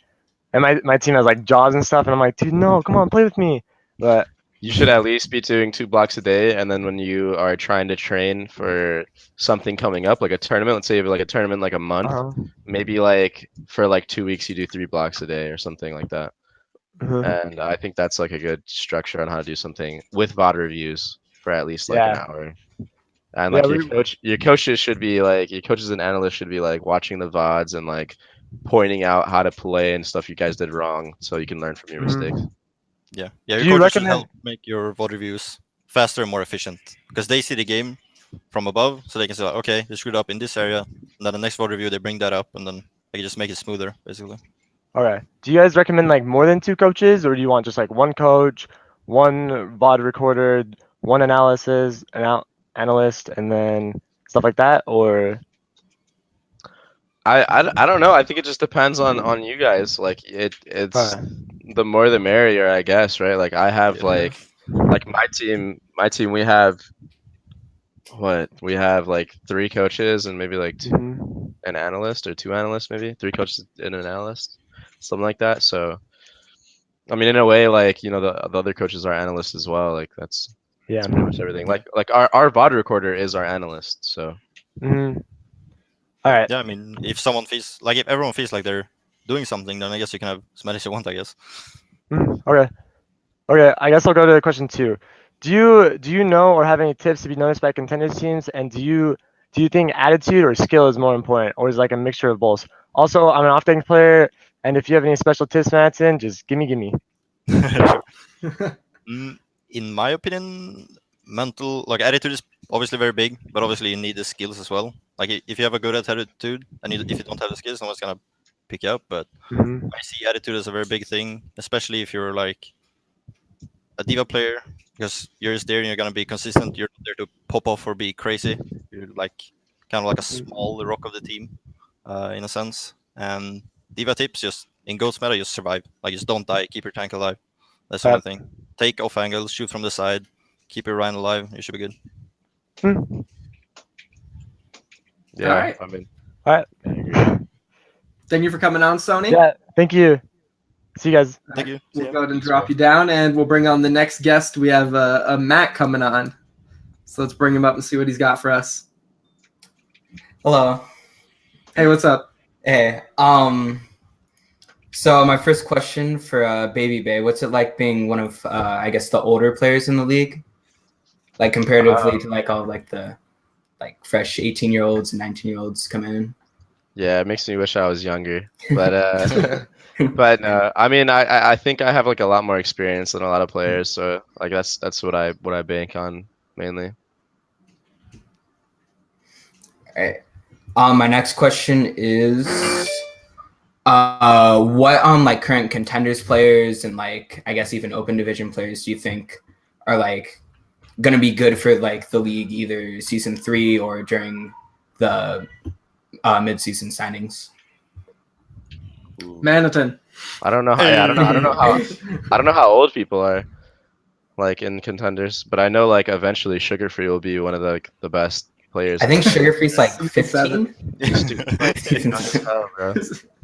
and my team has like jobs and stuff, and I'm like, dude, no, come on, play with me. But You should at least be doing 2 blocks a day, and then when you are trying to train for something coming up, like a tournament, let's say you have like a tournament like a month, uh maybe like for like 2 weeks you do 3 blocks a day or something like that. And I think that's like a good structure on how to do something with VOD reviews for at least like an yeah, hour. And yeah, like your coaches should be like your coaches and analysts should be like watching the VODs and like pointing out how to play and stuff you guys did wrong so you can learn from your mistakes. Yeah. Do Your you coaches should recommend? help make your VOD reviews faster and more efficient because they see the game from above, so they can say, like, okay, they screwed up in this area, and then the next VOD review they bring that up, and then they can just make it smoother, basically. Okay. Do you guys recommend like more than 2 coaches, or do you want just like one coach, one VOD recorder, one analyst, and then stuff like that? Or I don't know. I think it just depends on you guys. Like it's the more the merrier, I guess, right? Like I have like my team we have we have like 3 coaches and maybe like an analyst or 2 analysts, maybe 3 coaches and an analyst, something like that. So I mean, in a way, like the other coaches are analysts as well. Like that's pretty much everything. Like our VOD recorder is our analyst. So. All right. Yeah, I mean, if everyone feels like they're doing something, then I guess you can have as many as you want, I guess. Okay. Okay. I guess I'll go to question 2. Do you know or have any tips to be noticed by contenders teams? And do you think attitude or skill is more important, or is it like a mixture of both? Also, I'm an off-tank player, and if you have any special tips, Manneten, just gimme. In my opinion, attitude is obviously very big, but obviously you need the skills as well. Like if you have a good attitude and if you don't have the skills, no one's gonna pick you up. But I see attitude as a very big thing, especially if you're like a diva player, because you're just there and you're gonna be consistent. You're not there to pop off or be crazy. You're like kind of like a small rock of the team, in a sense. And diva tips, just in ghost meta, just survive. Like just don't die, keep your tank alive. That's the only thing. Take off angles, shoot from the side, keep your Ryan alive. You should be good. Yeah, all right. I mean, all right. Thank you for coming on, Sony. Yeah, thank you. See you guys. Thank you. We'll go ahead and drop you down, and we'll bring on the next guest. We have a Matt coming on. So let's bring him up and see what he's got for us. Hello. Hey, what's up? Hey. So my first question for Babybay, what's it like being one of I guess the older players in the league? Like comparatively to like all like the fresh 18-year-olds and 19-year-olds come in. Yeah, it makes me wish I was younger. But but no, I mean I think I have like a lot more experience than a lot of players, so like that's what I bank on mainly. All right. My next question is what like current contenders players and like I guess even open division players do you think are like gonna be good for like the league either season 3 or during the mid-season signings? Manneten. I don't know how I don't know how old people are like in contenders, but I know like eventually Sugar Free will be one of the best players. I think Sugar Free's like 15.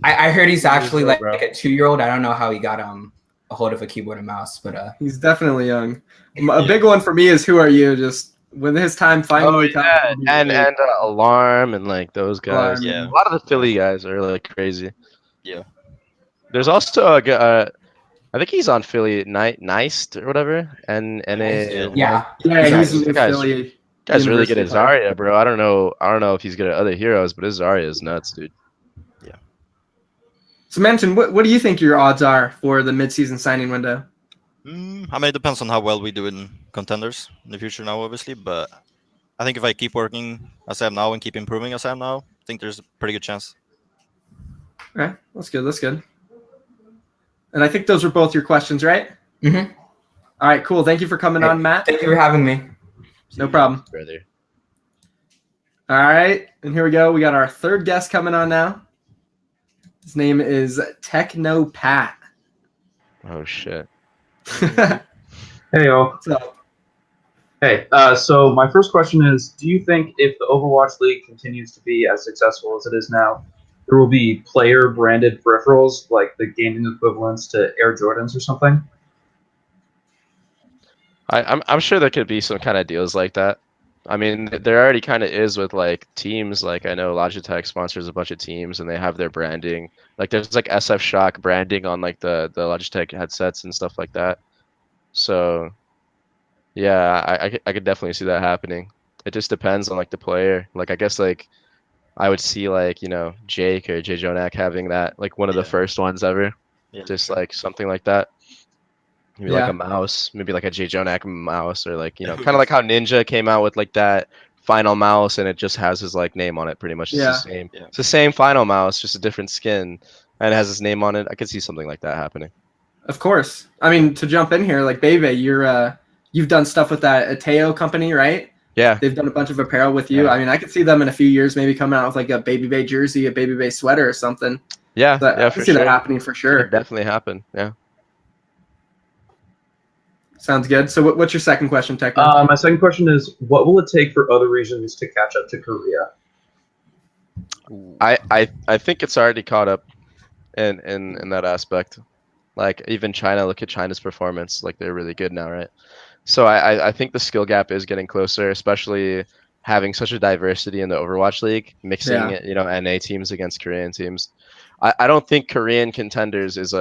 I heard he's actually like a 2-year-old. I don't know how he got a hold of a keyboard and mouse, but he's definitely young. A big one for me is Who Are You? Just when his time finally comes. And Alarm and like those guys. Alarm, yeah. A lot of the Philly guys are like crazy. Yeah. There's also I think he's on Philly Nice or whatever. And yeah, he's in Philly. Guy's really good at Zarya, bro. I don't know if he's good at other heroes, but his Zarya is nuts, dude. Yeah. So, Manneten, what do you think your odds are for the mid-season signing window? I mean, it depends on how well we do in contenders in the future now, obviously. But I think if I keep working as I am now and keep improving as I am now, I think there's a pretty good chance. Okay, that's good. That's good. And I think those were both your questions, right? Mm-hmm. All right, cool. Thank you for coming on, Matt. Thank you for having me. No problem. Brother. All right, and here we go. We got our third guest coming on now. His name is Techno Pat. Oh shit. Hey y'all. What's up? Hey, so my first question is, do you think if the Overwatch League continues to be as successful as it is now, there will be player-branded peripherals, like the gaming equivalents to Air Jordans or something? I'm sure there could be some kind of deals like that. I mean, there already kind of is with like teams. Like I know Logitech sponsors a bunch of teams, and they have their branding. Like there's like SF Shock branding on like the Logitech headsets and stuff like that. So yeah, I could definitely see that happening. It just depends on like the player. Like I guess like I would see like Jake or J Jonak having that like one of the first ones ever. Yeah. Just like something like that. Maybe like a mouse, maybe like a J Jonak mouse, or like kind of like how Ninja came out with like that final mouse, and it just has his like name on it. Pretty much, it's the same. Yeah. It's the same final mouse, just a different skin. and has his name on it. I could see something like that happening. Of course. I mean, to jump in here, like Babybay, you've done stuff with that Ateo company, right? Yeah. They've done a bunch of apparel with you. Yeah. I mean, I could see them in a few years maybe coming out with like a Babybay jersey, a Babybay sweater or something. Yeah, so I can see that happening for sure. It could definitely happen. Yeah. Sounds good. So what's your second question, Techno? My second question is, what will it take for other regions to catch up to Korea? I think it's already caught up in that aspect. Like even China, look at China's performance. Like they're really good now, right? So I think the skill gap is getting closer, especially having such a diversity in the Overwatch League, mixing NA teams against Korean teams. I don't think Korean contenders is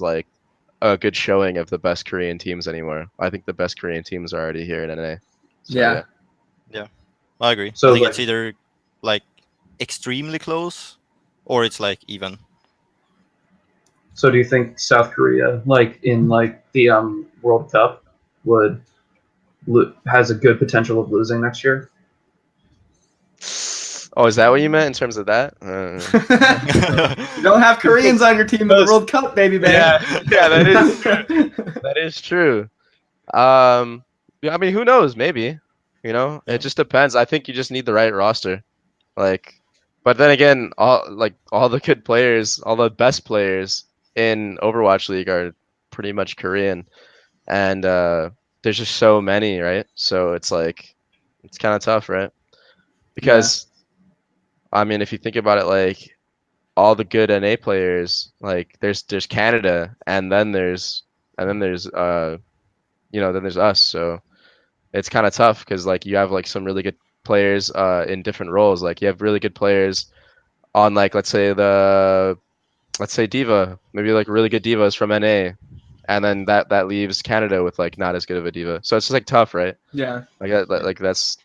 like a good showing of the best Korean teams anymore. I think the best Korean teams are already here in NA. So, yeah, I agree. So I think it's either like extremely close or it's like even. So do you think South Korea, like in like the World Cup, has a good potential of losing next year? Oh, is that what you meant in terms of that? You don't have Koreans on your team in the World Cup, baby. Yeah, that is true. That is true. I mean, who knows? Maybe. It just depends. I think you just need the right roster. But then again, all the good players, all the best players in Overwatch League are pretty much Korean, and there's just so many, right? So it's kind of tough, right? Because I mean, if you think about it, like all the good NA players, like there's Canada, and then there's then there's us. So it's kind of tough because like you have like some really good players in different roles. Like you have really good players on like let's say Diva, maybe like really good divas from NA, and then that leaves Canada with like not as good of a diva. So it's just like tough, right? Yeah. Like that's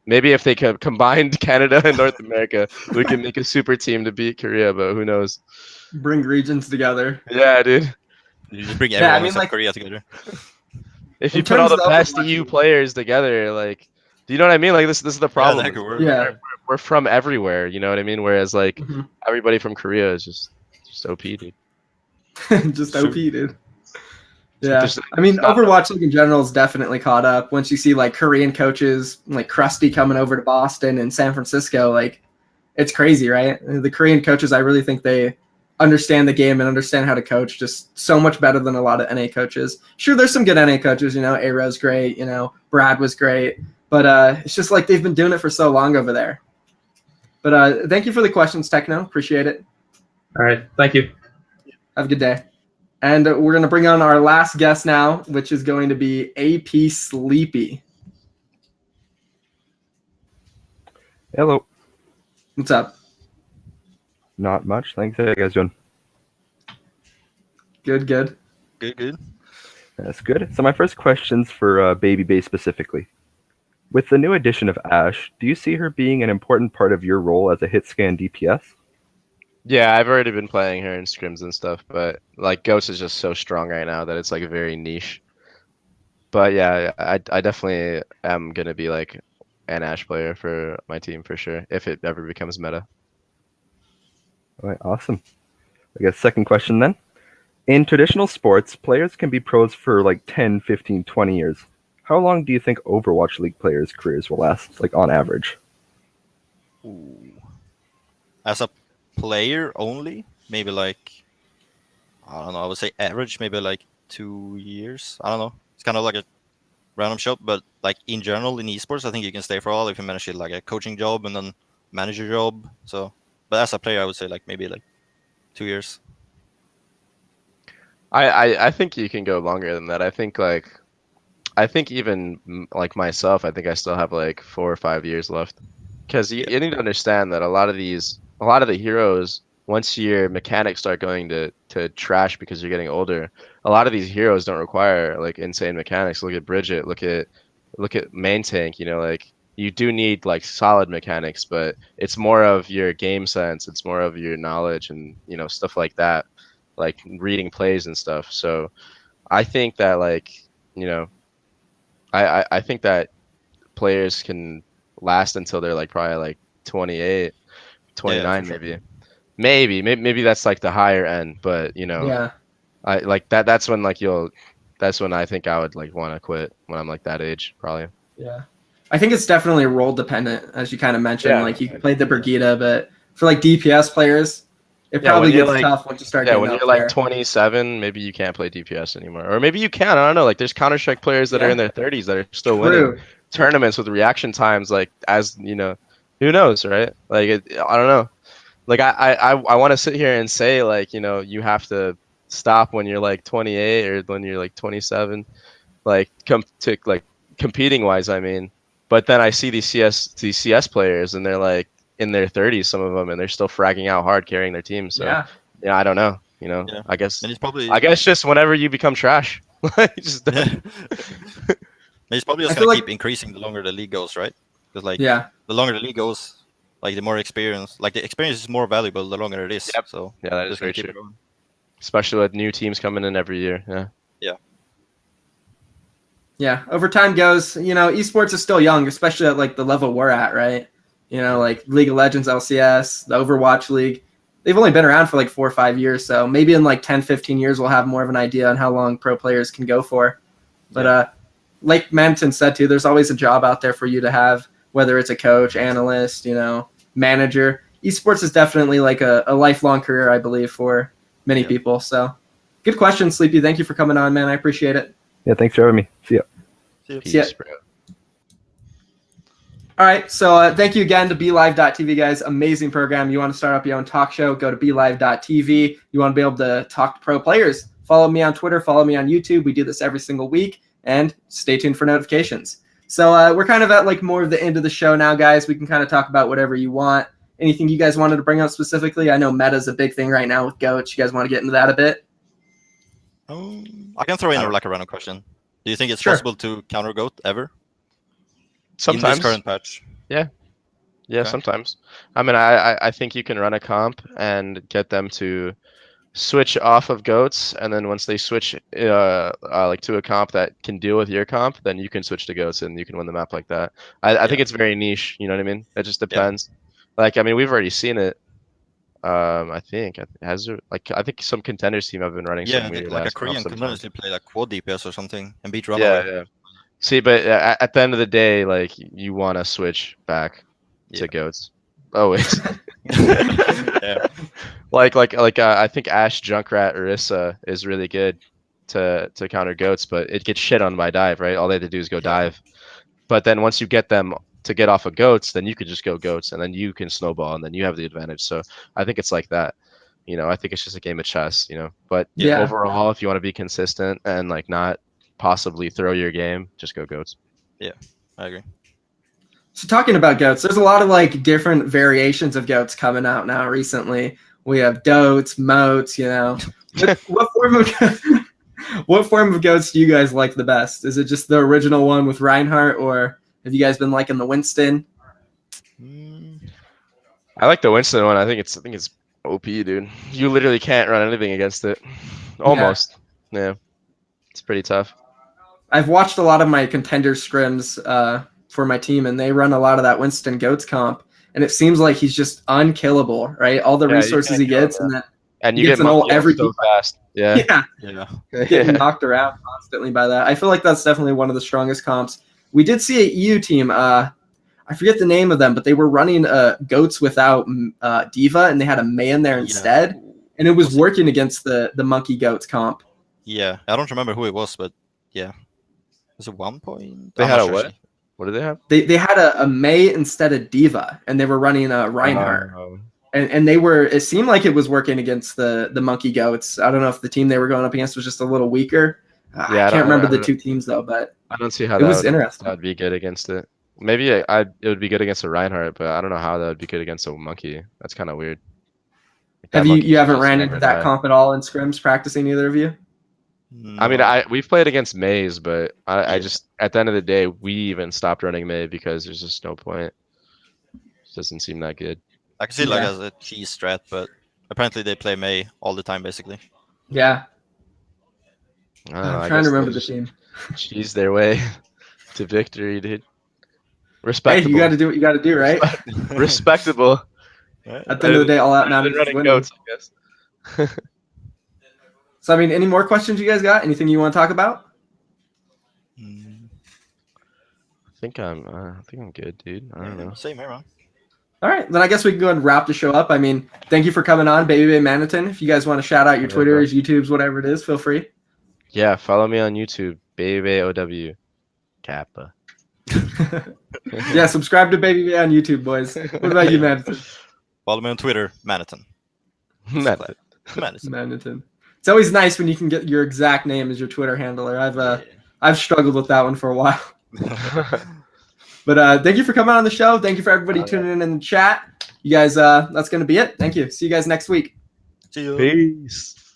maybe if they combined Canada and North America, we can make a super team to beat Korea, but who knows? Bring regions together. Yeah, dude. You just bring everyone except Korea together. If you put all the best EU players together, like, do you know what I mean? Like this is the problem. Yeah, we're from everywhere. You know what I mean? Whereas like everybody from Korea is just OP, dude. Just OP, dude. Yeah, I mean, Overwatch League in general is definitely caught up. Once you see like Korean coaches like Krusty coming over to Boston and San Francisco, like it's crazy, right? The Korean coaches, I really think they understand the game and understand how to coach just so much better than a lot of NA coaches. Sure, there's some good NA coaches, A-Rose great, Brad was great, but it's just like they've been doing it for so long over there. But thank you for the questions, Techno. Appreciate it. All right, thank you. Have a good day. And we're going to bring on our last guest now, which is going to be AP Sleepy. Hello. What's up? Not much. Thanks. How you guys doing? Good. That's good. So my first question's for Babybay specifically. With the new addition of Ashe, do you see her being an important part of your role as a hit scan DPS? Yeah, I've already been playing her in scrims and stuff, but like Ghost is just so strong right now that it's like very niche. But yeah, I definitely am gonna be like an Ashe player for my team for sure if it ever becomes meta. All right, awesome. I guess second question then. In traditional sports, players can be pros for like 10, 15, 20 years. How long do you think Overwatch League players' careers will last, like on average? Ooh. As a player only, maybe like, I don't know, I would say average, maybe like 2 years. I don't know. It's kind of like a random shot, but like in general in esports, I think you can stay for a while if you manage to like a coaching job and then manager job. So, but as a player, I would say like maybe like 2 years. I think you can go longer than that. I think even like myself, I think I still have like 4 or 5 years left. Because you need to understand that a lot of the heroes, once your mechanics start going to trash because you're getting older, a lot of these heroes don't require like insane mechanics. Look at Bridget, look at main tank, like you do need like solid mechanics, but it's more of your game sense, it's more of your knowledge and stuff like that, like reading plays and stuff. So I think that I think that players can last until they're like probably like 28, 29 sure. maybe that's like the higher end, but you know, Yeah. I like that. That's when like that's when I think I would like want to quit when I'm like that age, probably. Yeah. I think it's definitely role dependent, as you kind of mentioned. Yeah. Like you played the Brigida, but for like DPS players, it probably gets tough once you start getting when up you're like there. 27, maybe you can't play DPS anymore, or maybe you can. I don't know. Like there's Counter-Strike players that are in their 30s that are still winning tournaments with reaction times, like as you know, who knows, right? Like I don't know. Like I want to sit here and say like, you know, you have to stop when you're like 28 or when you're like 27, like competing wise, I mean. But then I see these CS players and they're like in their 30s, some of them, and they're still fragging out hard, carrying their team. So yeah, I don't know. You know, I guess just whenever you become trash, just It's probably just gonna keep increasing the longer the league goes, right? Because like the longer the league goes, like the more experience, like the experience is more valuable the longer it is. Yep. So yeah, that is very true. Especially with new teams coming in every year. Yeah. Yeah, over time goes, you know, esports is still young, especially at like the level we're at, right? You know, like League of Legends, LCS, the Overwatch League. They've only been around for like 4 or 5 years, so maybe in like 10, 15 years we'll have more of an idea on how long pro players can go for. But like Manneten said too, there's always a job out there for you to have, whether it's a coach, analyst, you know, manager. Esports is definitely like a lifelong career, I believe, for many people. So good question, Sleepy. Thank you for coming on, man. I appreciate it. Yeah, thanks for having me. See ya. Peace, bro. All right, so thank you again to BeLive.tv, guys. Amazing program. You want to start up your own talk show, go to BeLive.tv. You want to be able to talk to pro players, follow me on Twitter, follow me on YouTube. We do this every single week, and stay tuned for notifications. So we're kind of at like more of the end of the show now, guys. We can kind of talk about whatever you want. Anything you guys wanted to bring up specifically? I know meta's a big thing right now with GOAT. You guys want to get into that a bit? I can throw in like a random question. Do you think it's possible to counter GOAT ever? Sometimes. In this current patch? Yeah, okay. Sometimes. I mean, I think you can run a comp and get them to switch off of GOATs, and then once they switch like to a comp that can deal with your comp, then you can switch to GOATs and you can win the map like that. I think it's very niche. You know what I mean? It just depends. Like, I mean, we've already seen it. I think I think some contenders team have been running some weird like a Korean continuously play like quad DPS or something and beat Runaway. Yeah. See, but at the end of the day, like you want to switch back to GOATs. Always. Like I think Ash, Junkrat, Orisa is really good to counter GOATs, but it gets shit on by dive, right? All they have to do is go dive. But then once you get them to get off of GOATs, then you could just go GOATs, and then you can snowball, and then you have the advantage. So I think it's like that. You know, I think it's just a game of chess, you know. But overall, if you want to be consistent and like not possibly throw your game, just go GOATs. Yeah, I agree. So talking about GOATs, there's a lot of like different variations of GOATs coming out now recently. We have DOTs, moats, you know. What form of GOATs do you guys like the best? Is it just the original one with Reinhardt, or have you guys been liking the Winston? I like the Winston one. I think it's OP, dude. You literally can't run anything against it. Almost. Yeah. It's pretty tough. I've watched a lot of my contender scrims for my team, and they run a lot of that Winston GOATs comp, and it seems like he's just unkillable, right? All the resources he gets, and you get an ult every so fast. Getting knocked around constantly by that. I feel like that's definitely one of the strongest comps. We did see an EU team. I forget the name of them, but they were running GOATs without D.Va, and they had a Mei in there instead, and it was working against the Monkey GOATs comp. Yeah, I don't remember who it was, but yeah. Was it 1 point? They had a what? What did they have? They had a Mei instead of D.Va, and they were running Reinhardt. And they were. It seemed like it was working against the Monkey GOATs. I don't know if the team they were going up against was just a little weaker. I can't remember the two teams though, but I don't see how it was interesting. That'd be good against it. Maybe it would be good against a Reinhardt, but I don't know how that would be good against a Monkey. That's kind of weird. Have you haven't ran into that comp at all in scrims practicing, either of you? I mean, we've played against Maze, but I just at the end of the day we even stopped running May because there's just no point. It doesn't seem that good. I can see it like as a cheese strat, but apparently they play May all the time, basically. Yeah. I'm trying to remember the team. Cheese their way to victory, dude. Respectable. Hey, you got to do what you got to do, right? Respectable. At the end of the day, all that matters is winning. Notes, I guess. So, I mean, any more questions you guys got? Anything you want to talk about? I think I'm good, dude. I don't know. Same here, man. All right, then I guess we can go ahead and wrap the show up. I mean, thank you for coming on, Babybay and Manneten. If you guys want to shout out your Twitters, YouTubes, whatever it is, feel free. Yeah, follow me on YouTube, Babybay OW Kappa. Yeah, subscribe to Babybay on YouTube, boys. What about you, Manneten? Follow me on Twitter, Manneten. Manneten. It's always nice when you can get your exact name as your Twitter handler. I've struggled with that one for a while. But thank you for coming on the show. Thank you for everybody tuning in the chat. You guys, that's going to be it. Thank you. See you guys next week. See you. Peace.